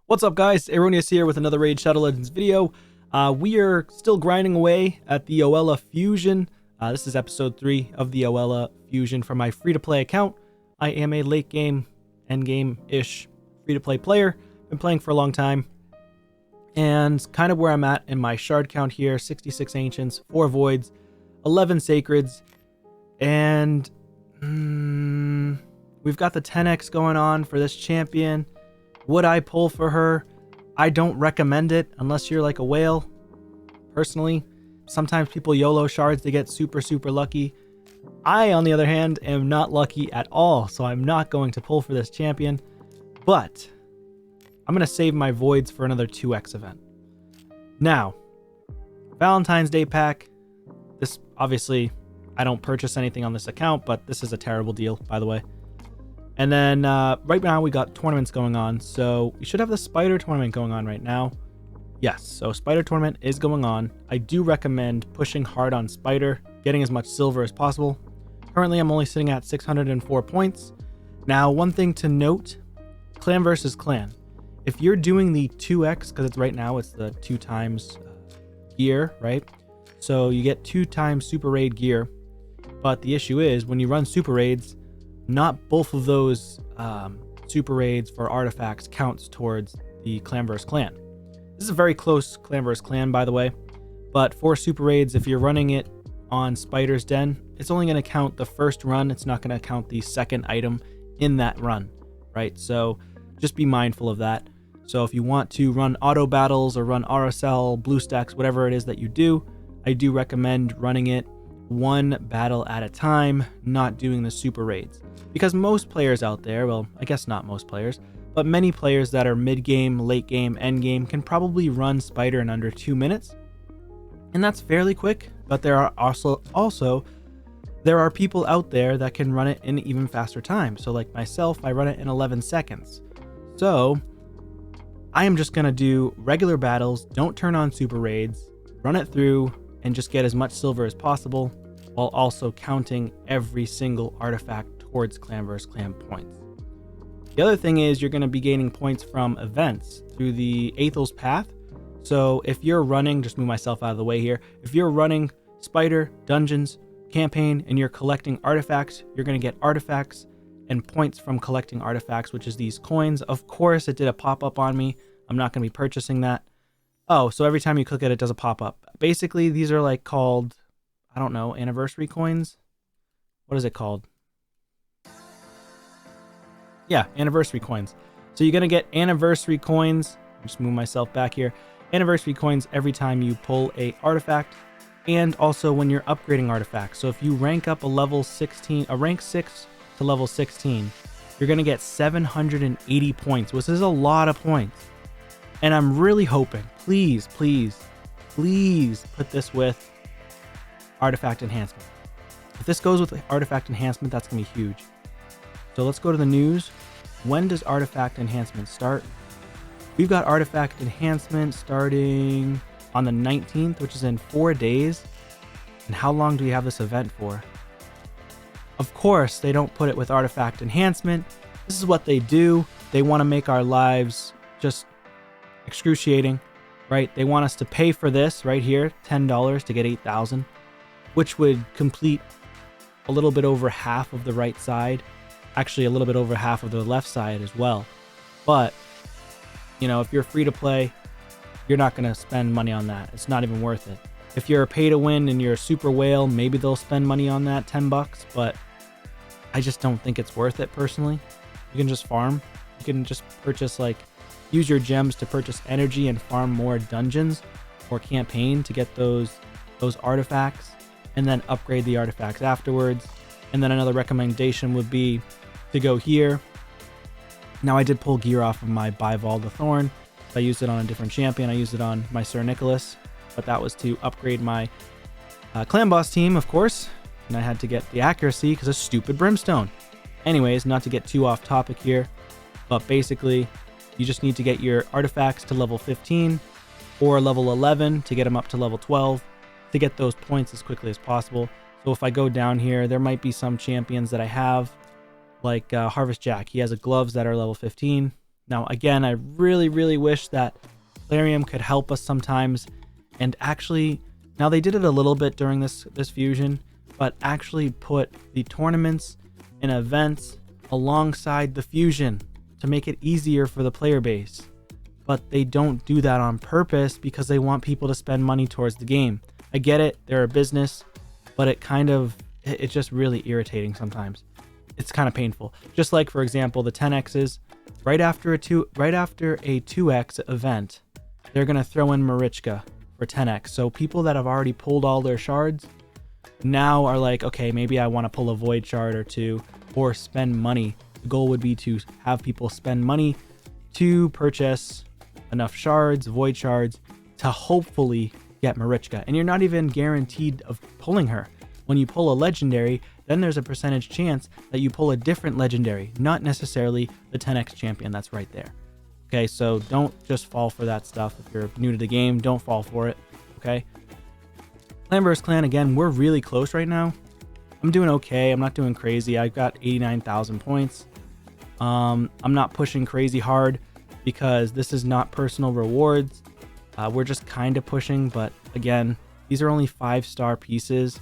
What's up, guys? Aroneous here with another Raid Shadow Legends video. We are still grinding away at the OELLA Fusion. This is episode 3 of the OELLA Fusion for my free-to-play account. I am a late game, end game-ish free-to-play player. Been playing for a long time. And kind of where I'm at in my shard count here, 66 Ancients, 4 Voids, 11 Sacreds, and we've got the 10x going on for this champion. Would I pull for her? I don't recommend it unless you're like a whale, personally. Sometimes people YOLO shards to get super lucky. I, on the other hand, am not lucky at all, so I'm not going to pull for this champion. But I'm going to save my voids for another 2x event. Now, Valentine's Day pack. This, obviously, I don't purchase anything on this account, but this is a terrible deal, by the way. And then right now we got tournaments going on. So we should have the Spider tournament going on right now. Yes, so Spider tournament is going on. I do recommend pushing hard on Spider, getting as much silver as possible. Currently I'm only sitting at 604 points. Now, one thing to note, clan versus clan. If you're doing the 2x, because it's right now it's the 2 times gear, right? So you get 2 times super raid gear. But the issue is when you run super raids, not both of those super raids for artifacts counts towards the clan vs clan. This is a very close clan vs clan, by the way, but for super raids, if you're running it on Spider's Den, it's only going to count the first run. It's not going to count the second item in that run, right? So just be mindful of that. So if you want to run auto battles or run RSL, BlueStacks, whatever it is that you do, I do recommend running it one battle at a time, not doing the super raids. Because most players out there, well, I guess not most players, but many players that are mid-game, late game, end game can probably run Spider in under 2 minutes. And that's fairly quick, but there are also there are people out there that can run it in even faster time. So like myself, I run it in 11 seconds. So I am just going to do regular battles, don't turn on super raids, run it through, and just get as much silver as possible, while also counting every single artifact towards clan vs clan points. The other thing is you're going to be gaining points from events through the Aethel's Path. So if you're running, just move myself out of the way here, if you're running Spider, Dungeons, Campaign, and you're collecting artifacts, you're going to get artifacts and points from collecting artifacts, which is these coins. Of course, it did a pop-up on me. I'm not going to be purchasing that. Oh, so every time you click it, it does a pop-up. Basically, these are like called, I don't know, anniversary coins? What is it called? Yeah, anniversary coins. So you're going to get anniversary coins. Just move myself back here. Anniversary coins every time you pull a artifact, and also when you're upgrading artifacts. So if you rank up a level 16, a rank 6 to level 16, you're going to get 780 points, which is a lot of points. And I'm really hoping, please put this with artifact enhancement. If this goes with artifact enhancement, that's going to be huge. So let's go to the news. When does artifact enhancement start? We've got artifact enhancement starting on the 19th, which is in 4 days. And how long do we have this event for? Of course, they don't put it with artifact enhancement. This is what they do. They want to make our lives just excruciating, right? They want us to pay for this right here, $10 to get 8,000, which would complete a little bit over half of the right side. Actually, a little bit over half of the left side as well. But, you know, if you're free to play, you're not going to spend money on that. It's not even worth it. If you're a pay to win and you're a super whale, maybe they'll spend money on that, 10 bucks, but I just don't think it's worth it personally. You can just farm. You can just purchase, like, use your gems to purchase energy and farm more dungeons or campaign to get those artifacts, and then upgrade the artifacts afterwards. And then another recommendation would be to go here. Now I did pull gear off of my Bivald the Thorn. I used it on a different champion. I used it on my Sir Nicholas, but that was to upgrade my clan boss team, of course. And I had to get the accuracy because of stupid brimstone. Anyways, not to get too off topic here, but basically you just need to get your artifacts to level 15 or level 11 to get them up to level 12 to get those points as quickly as possible. So if I go down here, there might be some champions that I have, like Harvest Jack. He has a gloves that are level 15. Now, again, I really wish that Plarium could help us sometimes, and actually, now they did it a little bit during this fusion, but actually put the tournaments and events alongside the fusion to make it easier for the player base. But they don't do that on purpose because they want people to spend money towards the game. I get it, they're a business, but it's just really irritating sometimes. It's kind of painful. Just like, for example, the 10Xs, right after a 2X event, they're going to throw in Marichka for 10X. So people that have already pulled all their shards now are like, okay, maybe I want to pull a void shard or two, or spend money. The goal would be to have people spend money to purchase enough shards, void shards, to hopefully get Marichka. And you're not even guaranteed of pulling her. When you pull a legendary, then there's a percentage chance that you pull a different legendary, not necessarily the 10X champion that's right there. Okay, so don't just fall for that stuff. If you're new to the game, don't fall for it. Okay. Clan vs. Clan, again, we're really close right now. I'm doing okay. I'm not doing crazy. I've got 89,000 points. I'm not pushing crazy hard because this is not personal rewards. We're just kind of pushing, but again, these are only 5-star pieces.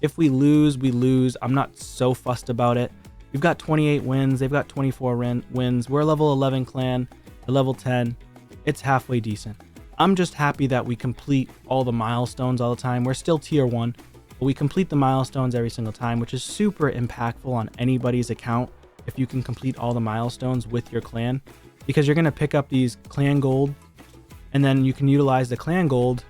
If we lose, we lose. I'm not so fussed about it. We've got 28 wins. They've got 24 wins. We're a level 11 clan. They're level 10. It's halfway decent. I'm just happy that we complete all the milestones all the time. We're still tier 1, but we complete the milestones every single time, which is super impactful on anybody's account if you can complete all the milestones with your clan, because you're going to pick up these clan gold, and then you can utilize the clan gold,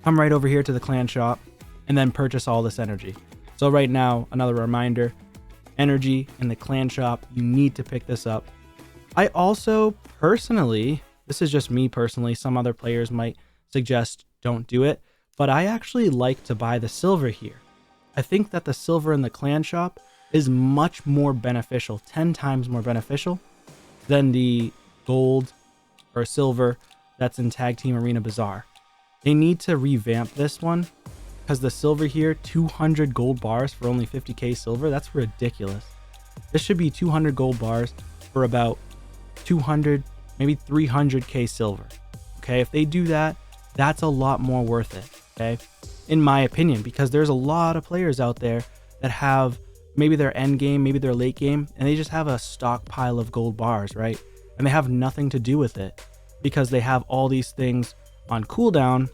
come right over here to the clan shop, and then purchase all this energy. So right now, another reminder, energy in the clan shop, you need to pick this up. I also personally, this is just me personally, some other players might suggest don't do it, but I actually like to buy the silver here. I think that the silver in the clan shop is much more beneficial, 10 times more beneficial than the gold or silver that's in Tag Team Arena Bazaar. They need to revamp this one, because the silver here, 200 gold bars for only 50k silver, that's ridiculous. This should be 200 gold bars for about 200, maybe 300k silver. Okay, if they do that, that's a lot more worth it. Okay, in my opinion, because there's a lot of players out there that have maybe their end game, maybe their late game, and they just have a stockpile of gold bars, right? And they have nothing to do with it because they have all these things on cooldown.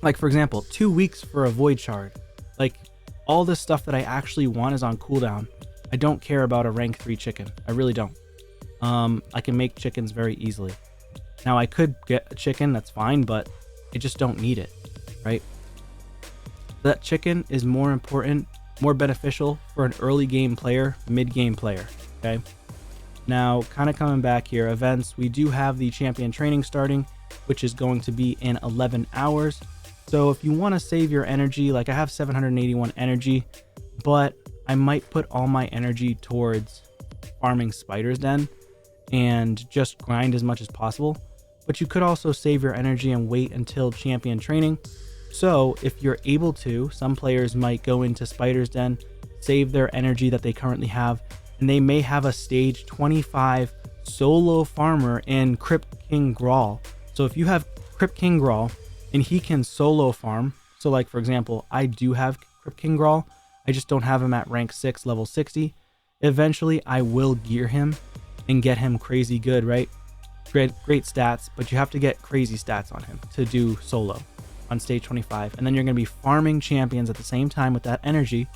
Like, for example, 2 weeks for a void shard. Like, all this stuff that I actually want is on cooldown. I don't care about a rank 3 chicken. I really don't. I can make chickens very easily. Now, I could get a chicken, that's fine, but I just don't need it, right? That chicken is more important, more beneficial for an early game player, mid game player, okay? Now, kind of coming back here, events, we do have the champion training starting, which is going to be in 11 hours. So if you want to save your energy, like I have 781 energy, but I might put all my energy towards farming Spider's Den and just grind as much as possible. But you could also save your energy and wait until champion training. So if you're able to, some players might go into Spider's Den, save their energy that they currently have, and they may have a stage 25 solo farmer in Crypt King Grawl. So if you have Crypt King Grawl and he can solo farm, so like for example, I do have Crypt King Grawl, I just don't have him at rank 6, level 60. Eventually I will gear him and get him crazy good, right? Great stats, but you have to get crazy stats on him to do solo on stage 25. And then you're going to be farming champions at the same time with that energy,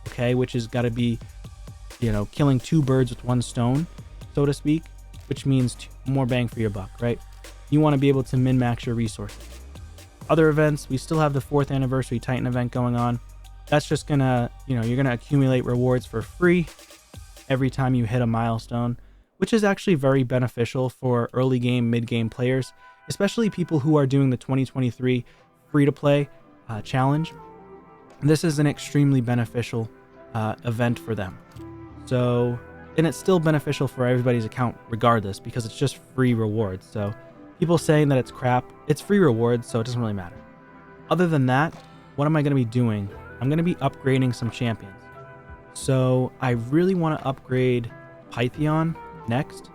okay, which has got to be, you know, killing 2 birds with 1 stone, so to speak, which means more bang for your buck, right? You want to be able to min-max your resources. Other events, we still have the 4th anniversary Titan event going on. That's just gonna, you know, you're gonna accumulate rewards for free every time you hit a milestone, which is actually very beneficial for early game, mid game players, especially people who are doing the 2023 free-to-play challenge. This is an extremely beneficial event for them. So, and it's still beneficial for everybody's account regardless, because it's just free rewards. So people saying that it's crap, it's free rewards, so it doesn't really matter. Other than that, what am I going to be doing? I'm going to be upgrading some champions. So I really want to upgrade Pythion next,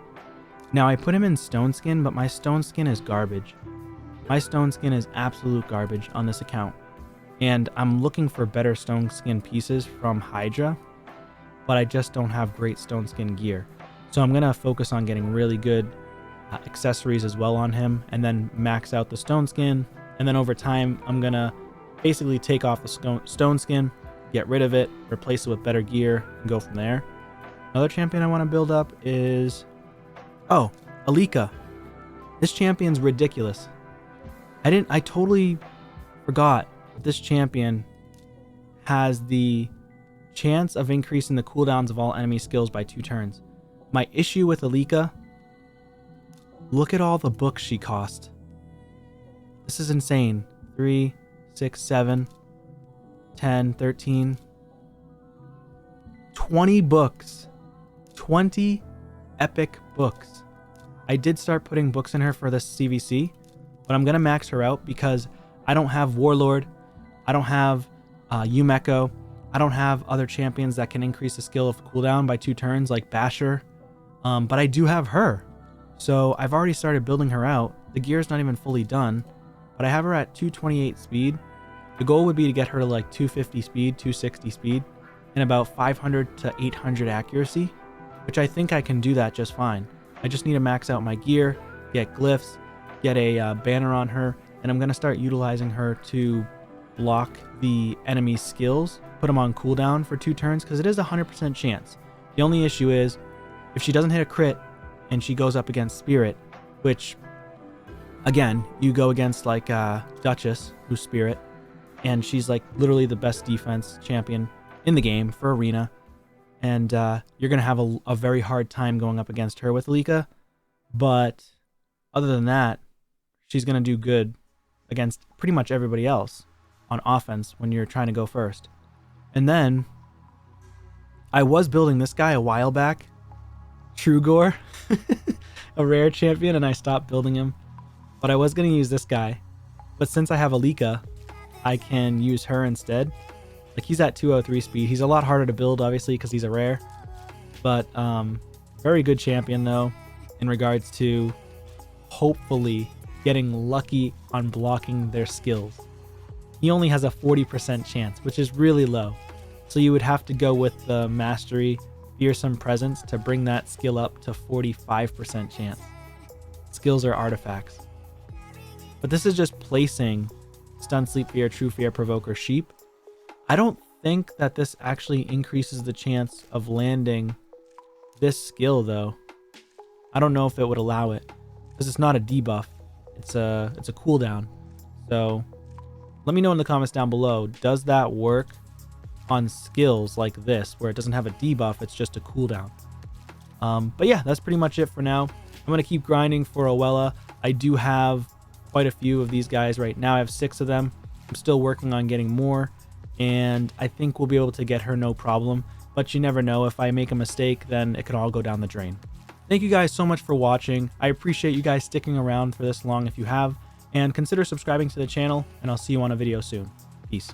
Now I put him in stone skin, but my stone skin is garbage. My stone skin is absolute garbage on this account. And I'm looking for better stone skin pieces from Hydra, but I just don't have great stone skin gear. So I'm going to focus on getting really good accessories as well on him, and then max out the stone skin. And then over time, I'm going to basically take off the stone skin, get rid of it, replace it with better gear, and go from there. Another champion I want to build up is... oh, Alika. This champion's ridiculous. I totally forgot that this champion has the chance of increasing the cooldowns of all enemy skills by 2 turns. My issue with Alika, look at all the books she cost. This is insane. 3, 6, 7, 10, 13, 20 books. 20 epic books. I did start putting books in her for this CVC, but I'm going to max her out because I don't have Warlord, I don't have Yumeko, I don't have other champions that can increase the skill of cooldown by 2 turns like Basher, but I do have her. So I've already started building her out. The gear's not even fully done, but I have her at 228 speed. The goal would be to get her to like 250 speed, 260 speed, and about 500 to 800 accuracy, which I think I can do that just fine. I just need to max out my gear, get glyphs, get a banner on her, and I'm going to start utilizing her to block the enemy skills, put them on cooldown for 2 turns, because it is a 100% chance. The only issue is if she doesn't hit a crit and she goes up against Spirit, which, again, you go against like Duchess, who's Spirit, and she's like literally the best defense champion in the game for Arena. And you're going to have a very hard time going up against her with Alika. But other than that, she's going to do good against pretty much everybody else on offense when you're trying to go first. And then I was building this guy a while back, Trugor, a rare champion, and I stopped building him. But I was going to use this guy. But since I have Alika, I can use her instead. Like, he's at 203 speed. He's a lot harder to build, obviously, because he's a rare. But very good champion, though, in regards to hopefully getting lucky on blocking their skills. He only has a 40% chance, which is really low. So you would have to go with the Mastery Fearsome Presence to bring that skill up to 45% chance. Skills are artifacts. But this is just placing Stun, Sleep, Fear, True Fear, Provoker, Sheep. I don't think that this actually increases the chance of landing this skill, though. I don't know if it would allow it, because it's not a debuff. It's a cooldown. So let me know in the comments down below, does that work on skills like this, where it doesn't have a debuff, it's just a cooldown? But yeah, that's pretty much it for now. I'm going to keep grinding for OELLA. I do have quite a few of these guys right now. I have 6 of them. I'm still working on getting more, and I think we'll be able to get her no problem. But you never know. If I make a mistake, then it could all go down the drain. Thank you guys so much for watching. I appreciate you guys sticking around for this long if you have, and consider subscribing to the channel, and I'll see you on a video soon. Peace.